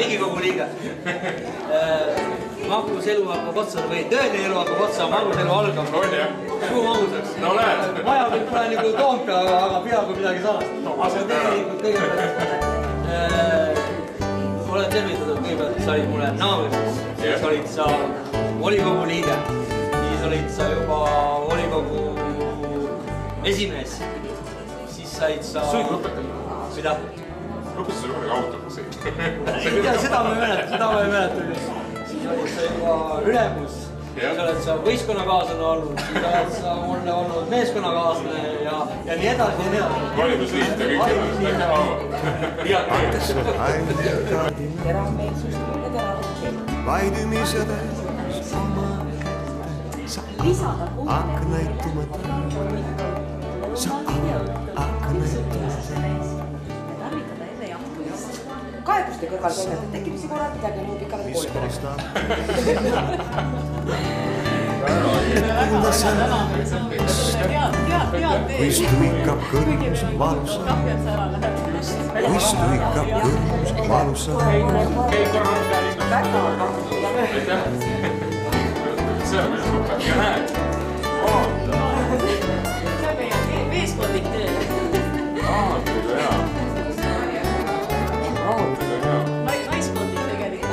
Riigikogu liige. Magus elu hakkab otsa või tõeline elu hakkab otsa, magus elu algab. On jah? Kuhu magusaks? No lähed. Maja võib pole nagu Toompea, aga peaaegu midagi saast. Aga tegelikult kõigepealt olen tervitatud, kõigepealt sa olid mulle naabris. Siis olid sa volikogu liige. Siis olid sa juba volikogu esimees. Siis said sa... Sõid lõpetanud? Mida? Lõpetasid sa juba autoga sõid? Ei tea, seda ma ei mäleta. Siis olid sa juba ülemus. Siis oled sa võistkonnakaaslane olnud. Siis oled sa mulle olnud meeskonnakaaslane ja nii edasi ja nii edasi. Valimisliit ja kõik edasi. Teravmeelsust ja teravmeelsust. Vaidimisedes oma sa hakka näituma. Sa hakka näituma. Kaebuste kõrval toimete tekkimise korral midagi muu pikale koolidele. Kui stuikab kõrgus valusa. Kui stuikab kõrgus valusa. Käi korra ümber. Aitäh. See on meil super. Ja näed. See on meie meeskondlik töö. Väga hea. Naiskondlik tegelikult.